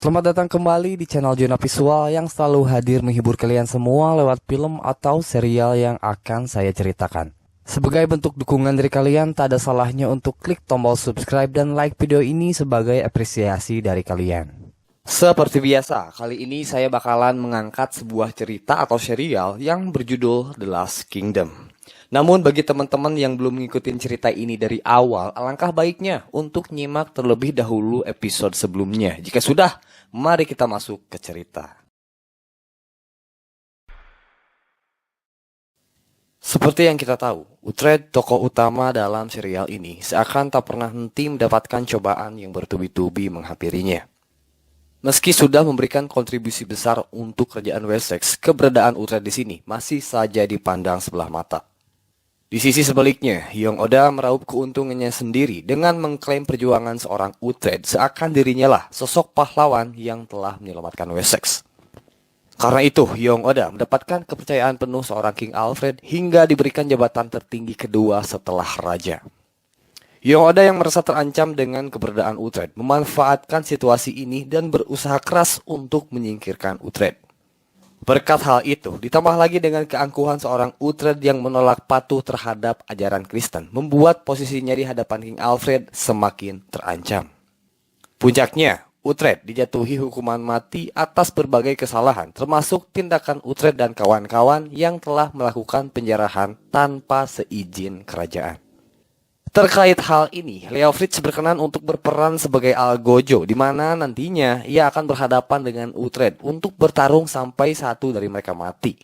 Selamat datang kembali di channel Jona Visual yang selalu hadir menghibur kalian semua lewat film atau serial yang akan saya ceritakan. Sebagai bentuk dukungan dari kalian, tak ada salahnya untuk klik tombol subscribe dan like video ini sebagai apresiasi dari kalian. Seperti biasa, kali ini saya bakalan mengangkat sebuah cerita atau serial yang berjudul The Last Kingdom. Namun bagi teman-teman yang belum ngikutin cerita ini dari awal, alangkah baiknya untuk nyimak terlebih dahulu episode sebelumnya. Jika sudah, mari kita masuk ke cerita. Seperti yang kita tahu, Uhtred, tokoh utama dalam serial ini, seakan tak pernah henti mendapatkan cobaan yang bertubi-tubi menghampirinya. Meski sudah memberikan kontribusi besar untuk kerajaan Wessex, keberadaan Uhtred di sini masih saja dipandang sebelah mata. Di sisi sebaliknya, Hyong Oda meraup keuntungannya sendiri dengan mengklaim perjuangan seorang Uhtred seakan dirinya lah sosok pahlawan yang telah menyelamatkan Wessex. Karena itu, Hyong Oda mendapatkan kepercayaan penuh seorang King Alfred hingga diberikan jabatan tertinggi kedua setelah raja. Hyong Oda yang merasa terancam dengan keberadaan Uhtred memanfaatkan situasi ini dan berusaha keras untuk menyingkirkan Uhtred. Berkat hal itu, ditambah lagi dengan keangkuhan seorang Uhtred yang menolak patuh terhadap ajaran Kristen, membuat posisinya di hadapan King Alfred semakin terancam. Puncaknya, Uhtred dijatuhi hukuman mati atas berbagai kesalahan, termasuk tindakan Uhtred dan kawan-kawan yang telah melakukan penjarahan tanpa seizin kerajaan. Terkait hal ini, Leofric berkenan untuk berperan sebagai algojo, di mana nantinya ia akan berhadapan dengan Uhtred untuk bertarung sampai satu dari mereka mati.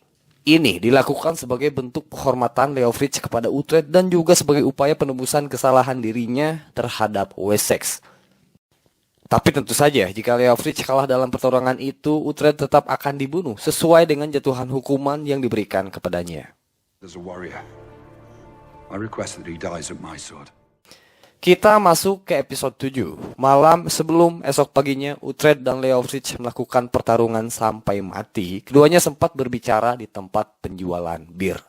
Ini dilakukan sebagai bentuk penghormatan Leofric kepada Uhtred dan juga sebagai upaya penebusan kesalahan dirinya terhadap Wessex. Tapi tentu saja, jika Leofric kalah dalam pertarungan itu, Uhtred tetap akan dibunuh sesuai dengan jatuhan hukuman yang diberikan kepadanya. Kita masuk ke episode 7. Malam sebelum esok paginya, Uhtred dan Leofric melakukan pertarungan sampai mati. Keduanya sempat berbicara di tempat penjualan bir.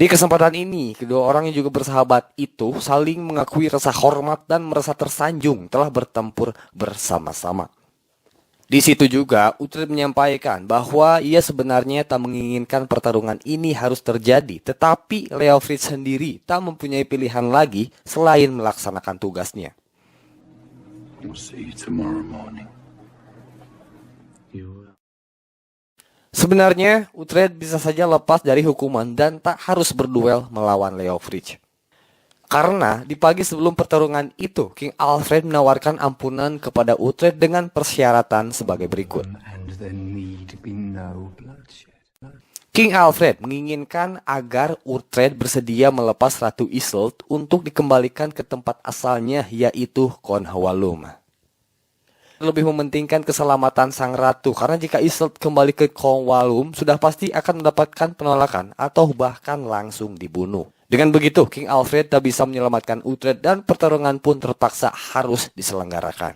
Di kesempatan ini, kedua orang yang juga bersahabat itu saling mengakui rasa hormat dan merasa tersanjung telah bertempur bersama-sama. Di situ juga, Uhtred menyampaikan bahwa ia sebenarnya tak menginginkan pertarungan ini harus terjadi, tetapi Leofric sendiri tak mempunyai pilihan lagi selain melaksanakan tugasnya. Sebenarnya, Uhtred bisa saja lepas dari hukuman dan tak harus berduel melawan Leofric. Karena di pagi sebelum pertarungan itu, King Alfred menawarkan ampunan kepada Uhtred dengan persyaratan sebagai berikut. King Alfred menginginkan agar Uhtred bersedia melepas Ratu Isolde untuk dikembalikan ke tempat asalnya, yaitu Cornwallum. Lebih mementingkan keselamatan sang ratu, karena jika Isolde kembali ke Cornwallum, sudah pasti akan mendapatkan penolakan atau bahkan langsung dibunuh. Dengan begitu, King Alfred tak bisa menyelamatkan Uhtred dan pertarungan pun terpaksa harus diselenggarakan.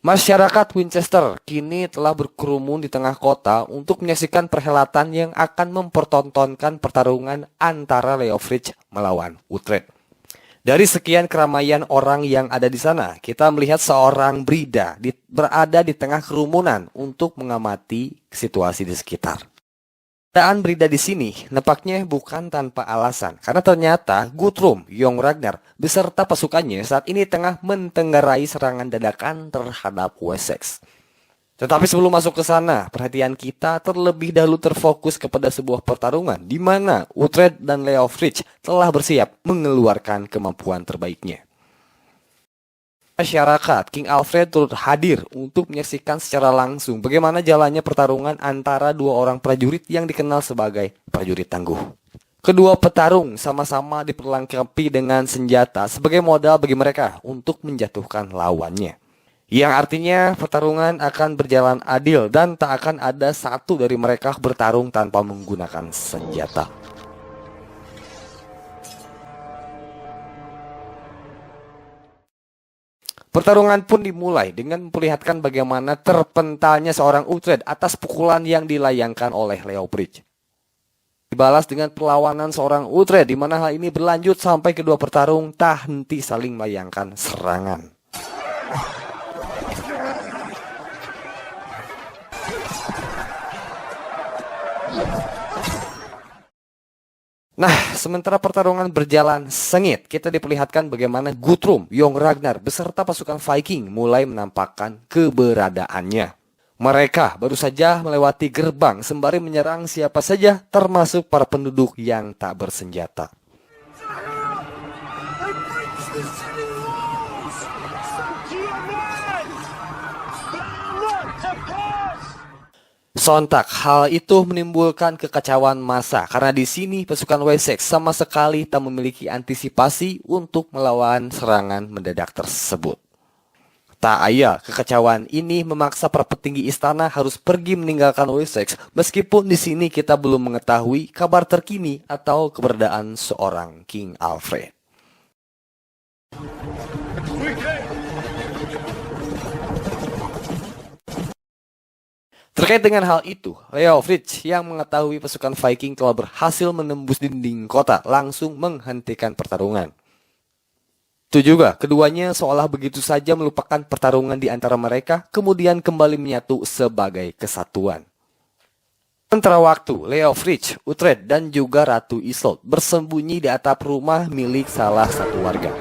Masyarakat Winchester kini telah berkerumun di tengah kota untuk menyaksikan perhelatan yang akan mempertontonkan pertarungan antara Leofric melawan Uhtred. Dari sekian keramaian orang yang ada di sana, kita melihat seorang Brida berada di tengah kerumunan untuk mengamati situasi di sekitar. Keadaan Brida di sini nampaknya bukan tanpa alasan, karena ternyata Guthrum Yong Ragnar beserta pasukannya saat ini tengah mentenggarai serangan dadakan terhadap Wessex. Tetapi sebelum masuk ke sana, perhatian kita terlebih dahulu terfokus kepada sebuah pertarungan di mana Uhtred dan Leofric telah bersiap mengeluarkan kemampuan terbaiknya. Masyarakat King Alfred turut hadir untuk menyaksikan secara langsung bagaimana jalannya pertarungan antara dua orang prajurit yang dikenal sebagai prajurit tangguh. Kedua petarung sama-sama diperlengkapi dengan senjata sebagai modal bagi mereka untuk menjatuhkan lawannya. Yang artinya pertarungan akan berjalan adil dan tak akan ada satu dari mereka bertarung tanpa menggunakan senjata. Pertarungan pun dimulai dengan memperlihatkan bagaimana terpentalnya seorang Uhtred atas pukulan yang dilayangkan oleh Leofric. Dibalas dengan perlawanan seorang Uhtred, di mana hal ini berlanjut sampai kedua petarung tak henti saling melayangkan serangan. Nah, sementara pertarungan berjalan sengit, kita diperlihatkan bagaimana Guthrum, Yong Ragnar beserta pasukan Viking mulai menampakkan keberadaannya. Mereka baru saja melewati gerbang sembari menyerang siapa saja, termasuk para penduduk yang tak bersenjata. Sontak, hal itu menimbulkan kekacauan massa karena di sini pasukan Wessex sama sekali tak memiliki antisipasi untuk melawan serangan mendadak tersebut. Tak ayal, kekacauan ini memaksa para petinggi istana harus pergi meninggalkan Wessex, meskipun di sini kita belum mengetahui kabar terkini atau keberadaan seorang King Alfred. Terkait dengan hal itu, Leofric yang mengetahui pasukan Viking telah berhasil menembus dinding kota langsung menghentikan pertarungan. Itu juga, keduanya seolah begitu saja melupakan pertarungan di antara mereka, kemudian kembali menyatu sebagai kesatuan. Sementara waktu, Leofric, Uhtred, dan juga Ratu Isolde bersembunyi di atap rumah milik salah satu warga.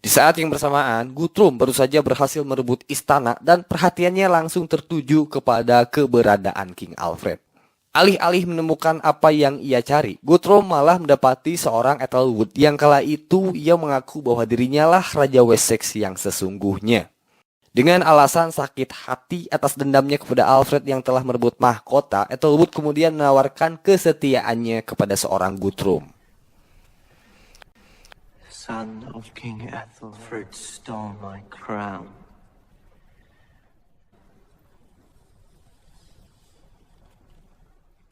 Di saat yang bersamaan, Guthrum baru saja berhasil merebut istana dan perhatiannya langsung tertuju kepada keberadaan King Alfred. Alih-alih menemukan apa yang ia cari, Guthrum malah mendapati seorang Ethelwood yang kala itu ia mengaku bahwa dirinya lah Raja Wessex yang sesungguhnya. Dengan alasan sakit hati atas dendamnya kepada Alfred yang telah merebut mahkota, Ethelwood kemudian menawarkan kesetiaannya kepada seorang Guthrum. Son of King Ethelfrid stole my crown.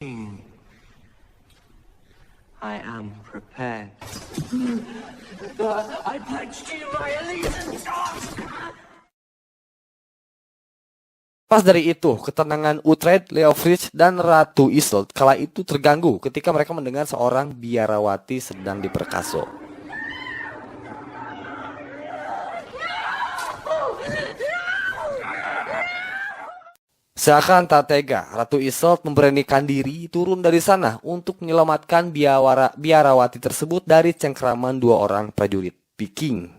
King, I am prepared. I pledge to you my allegiance. Pas dari itu, ketenangan Uhtred, Leofric, dan Ratu Isolde kala itu terganggu ketika mereka mendengar seorang biarawati sedang diperkaso. Seakan tak tega, Ratu Isolde memberanikan diri turun dari sana untuk menyelamatkan biarawati tersebut dari cengkraman dua orang prajurit Viking.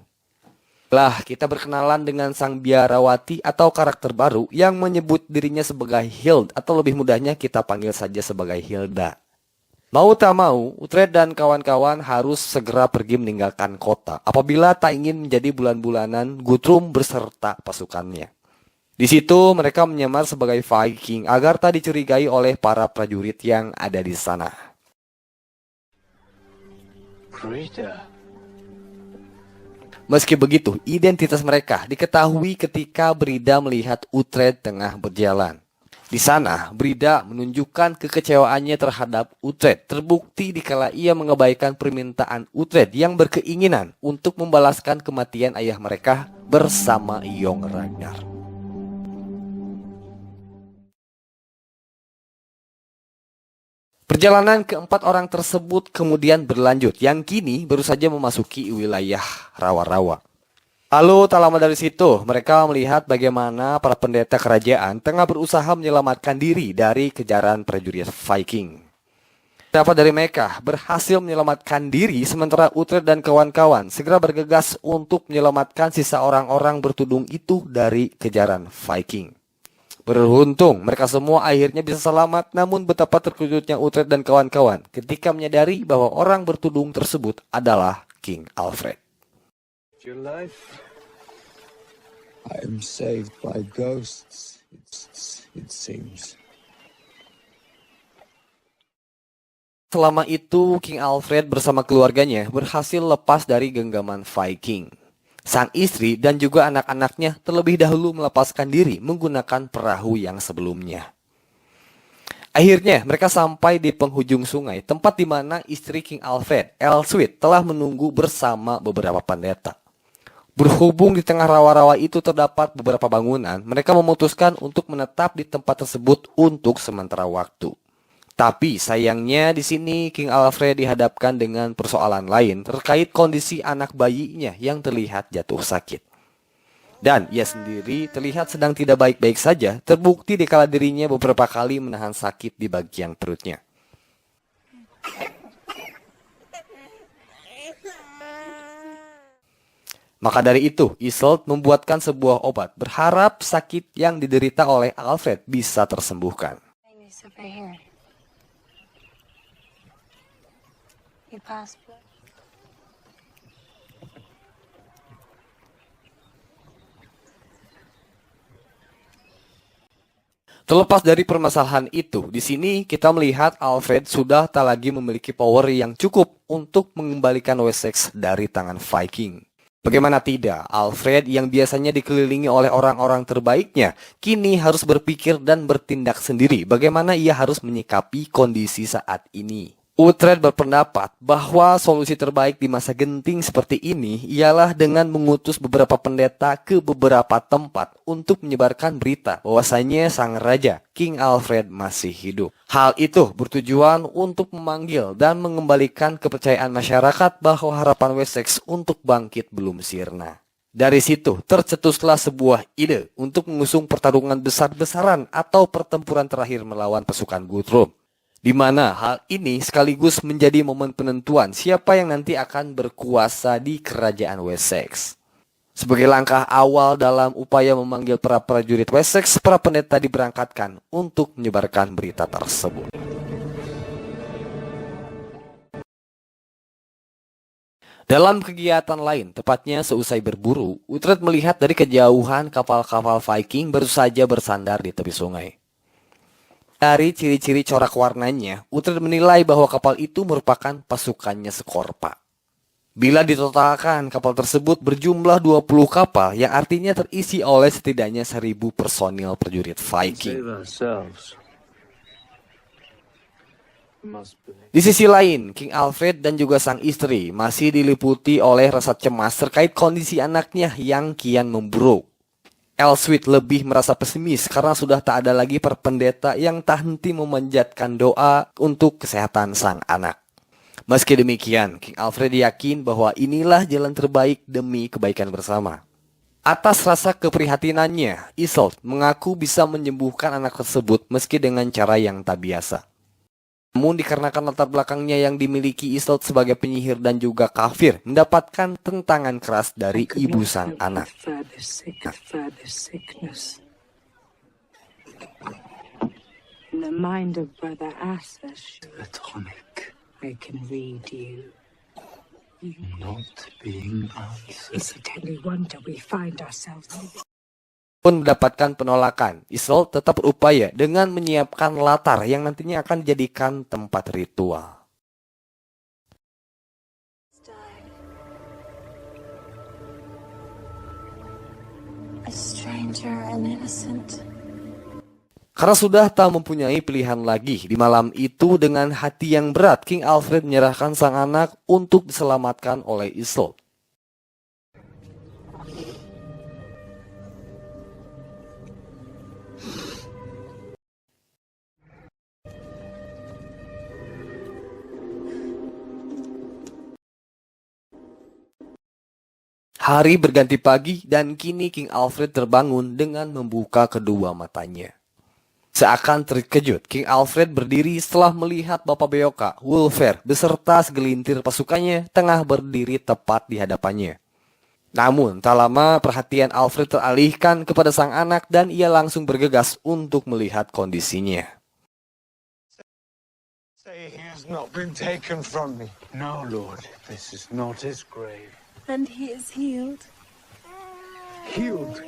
Kita berkenalan dengan sang biarawati atau karakter baru yang menyebut dirinya sebagai Hild, atau lebih mudahnya kita panggil saja sebagai Hilda. Mau tak mau, Uhtred dan kawan-kawan harus segera pergi meninggalkan kota apabila tak ingin menjadi bulan-bulanan Guthrum beserta pasukannya. Di situ mereka menyamar sebagai Viking agar tak dicurigai oleh para prajurit yang ada di sana. Meski begitu, identitas mereka diketahui ketika Brida melihat Uhtred tengah berjalan. Di sana, Brida menunjukkan kekecewaannya terhadap Uhtred, terbukti dikala ia mengabaikan permintaan Uhtred yang berkeinginan untuk membalaskan kematian ayah mereka bersama Yong Ragnar. Perjalanan keempat orang tersebut kemudian berlanjut, yang kini baru saja memasuki wilayah rawa-rawa. Lalu tak lama dari situ, mereka melihat bagaimana para pendeta kerajaan tengah berusaha menyelamatkan diri dari kejaran prajurit Viking. Beberapa dari mereka berhasil menyelamatkan diri, sementara Uhtred dan kawan-kawan segera bergegas untuk menyelamatkan sisa orang-orang bertudung itu dari kejaran Viking. Beruntung, mereka semua akhirnya bisa selamat, namun betapa terkejutnya Uhtred dan kawan-kawan ketika menyadari bahwa orang bertudung tersebut adalah King Alfred. Your life? I am saved by ghosts, it seems. Selama itu, King Alfred bersama keluarganya berhasil lepas dari genggaman Viking. Sang istri dan juga anak-anaknya terlebih dahulu melepaskan diri menggunakan perahu yang sebelumnya. Akhirnya mereka sampai di penghujung sungai, tempat di mana istri King Alfred, Elswit, telah menunggu bersama beberapa pendeta. Berhubung di tengah rawa-rawa itu terdapat beberapa bangunan, mereka memutuskan untuk menetap di tempat tersebut untuk sementara waktu. Tapi sayangnya di sini King Alfred dihadapkan dengan persoalan lain terkait kondisi anak bayinya yang terlihat jatuh sakit. Dan ia sendiri terlihat sedang tidak baik-baik saja, terbukti dikala dirinya beberapa kali menahan sakit di bagian perutnya. Maka dari itu, Isolde membuatkan sebuah obat berharap sakit yang diderita oleh Alfred bisa tersembuhkan. Terlepas dari permasalahan itu, di sini kita melihat Alfred sudah tak lagi memiliki power yang cukup untuk mengembalikan Wessex dari tangan Viking. Bagaimana tidak, Alfred yang biasanya dikelilingi oleh orang-orang terbaiknya, kini harus berpikir dan bertindak sendiri bagaimana ia harus menyikapi kondisi saat ini. Uhtred berpendapat bahwa solusi terbaik di masa genting seperti ini ialah dengan mengutus beberapa pendeta ke beberapa tempat untuk menyebarkan berita bahwasanya sang raja, King Alfred, masih hidup. Hal itu bertujuan untuk memanggil dan mengembalikan kepercayaan masyarakat bahwa harapan Wessex untuk bangkit belum sirna. Dari situ tercetuslah sebuah ide untuk mengusung pertarungan besar-besaran atau pertempuran terakhir melawan pasukan Guthrum, di mana hal ini sekaligus menjadi momen penentuan siapa yang nanti akan berkuasa di kerajaan Wessex. Sebagai langkah awal dalam upaya memanggil para prajurit Wessex, para pendeta diberangkatkan untuk menyebarkan berita tersebut. Dalam kegiatan lain, tepatnya seusai berburu, Uhtred melihat dari kejauhan kapal-kapal Viking baru saja bersandar di tepi sungai. Dari ciri-ciri corak warnanya, Uhtred menilai bahwa kapal itu merupakan pasukannya Skorpa. Bila ditotalkan, kapal tersebut berjumlah 20 kapal yang artinya terisi oleh setidaknya 1.000 personil prajurit Viking. Di sisi lain, King Alfred dan juga sang istri masih diliputi oleh rasa cemas terkait kondisi anaknya yang kian memburuk. Elswit lebih merasa pesimis karena sudah tak ada lagi perpendeta yang tak henti memanjatkan doa untuk kesehatan sang anak. Meski demikian, King Alfred yakin bahwa inilah jalan terbaik demi kebaikan bersama. Atas rasa keprihatinannya, Isolde mengaku bisa menyembuhkan anak tersebut meski dengan cara yang tak biasa. Namun dikarenakan latar belakangnya yang dimiliki Isolde sebagai penyihir dan juga kafir, mendapatkan tentangan keras dari ibu sang anak. Pun mendapatkan penolakan, Isolde tetap berupaya dengan menyiapkan latar yang nantinya akan dijadikan tempat ritual. A stranger and innocent. Karena sudah tak mempunyai pilihan lagi, di malam itu dengan hati yang berat, King Alfred menyerahkan sang anak untuk diselamatkan oleh Isolde. Hari berganti pagi dan kini King Alfred terbangun dengan membuka kedua matanya. Seakan terkejut, King Alfred berdiri setelah melihat Bapak Beoka, Wulfhere, beserta segelintir pasukannya tengah berdiri tepat di hadapannya. Namun, tak lama perhatian Alfred teralihkan kepada sang anak dan ia langsung bergegas untuk melihat kondisinya. Say he has not been taken from me. No, Lord, this is not his grave. And he is healed. Healed.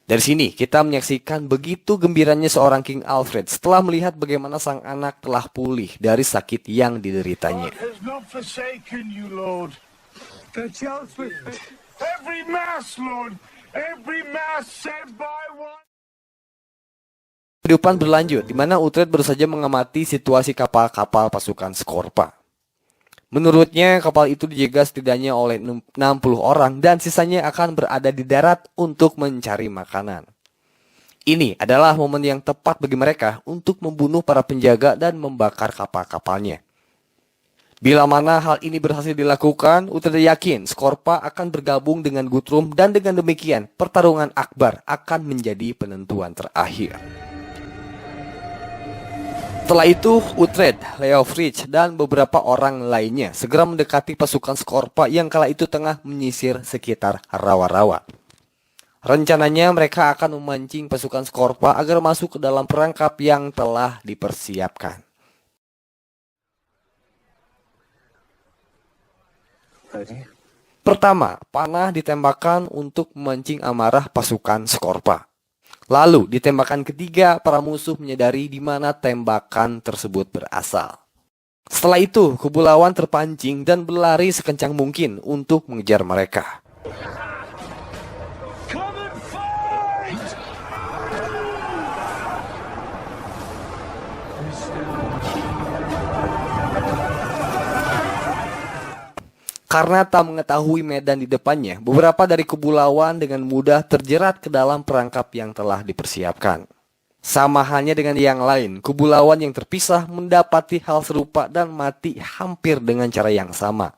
Dari sini kita menyaksikan begitu gembiranya seorang King Alfred setelah melihat bagaimana sang anak telah pulih dari sakit yang dideritanya. God has not forsaken you, Lord. The judgment. Every mass, Lord. Every mass said by one. kehidupan berlanjut, di mana Uhtred baru saja mengamati situasi kapal-kapal pasukan Skorpa. Menurutnya, kapal itu dijaga setidaknya oleh 60 orang dan sisanya akan berada di darat untuk mencari makanan. Ini adalah momen yang tepat bagi mereka untuk membunuh para penjaga dan membakar kapal-kapalnya. Bila mana hal ini berhasil dilakukan, Uhtred yakin Skorpa akan bergabung dengan Guthrum dan dengan demikian pertarungan akbar akan menjadi penentuan terakhir. Setelah itu, Uhtred, Leofric, dan beberapa orang lainnya segera mendekati pasukan Skorpa yang kala itu tengah menyisir sekitar rawa-rawa. Rencananya mereka akan memancing pasukan Skorpa agar masuk ke dalam perangkap yang telah dipersiapkan. Ready? Pertama, panah ditembakkan untuk memancing amarah pasukan Skorpa. Lalu, di tembakan ketiga, para musuh menyadari di mana tembakan tersebut berasal. Setelah itu, kubu lawan terpancing dan berlari sekencang mungkin untuk mengejar mereka. Come and fight! Karena tak mengetahui medan di depannya, beberapa dari kubu lawan dengan mudah terjerat ke dalam perangkap yang telah dipersiapkan. Sama halnya dengan yang lain, kubu lawan yang terpisah mendapati hal serupa dan mati hampir dengan cara yang sama.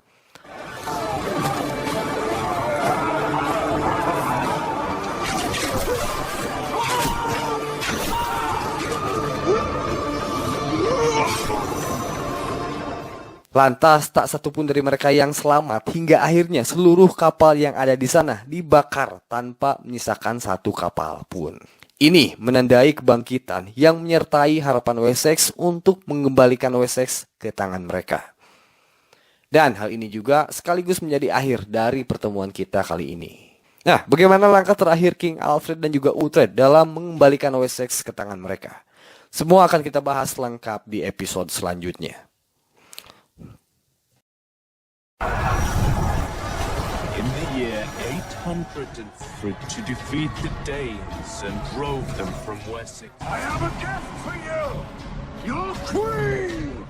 Lantas tak satupun dari mereka yang selamat hingga akhirnya seluruh kapal yang ada di sana dibakar tanpa menyisakan satu kapal pun. Ini menandai kebangkitan yang menyertai harapan Wessex untuk mengembalikan Wessex ke tangan mereka. Dan hal ini juga sekaligus menjadi akhir dari pertemuan kita kali ini. Nah, bagaimana langkah terakhir King Alfred dan juga Uhtred dalam mengembalikan Wessex ke tangan mereka? Semua akan kita bahas lengkap di episode selanjutnya. In the year 803, to defeat the Danes and drove them from Wessex. I have a gift for you! Your queen!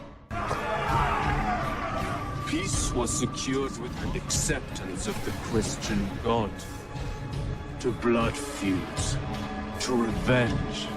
Peace was secured with the acceptance of the Christian God. To blood feuds, to revenge,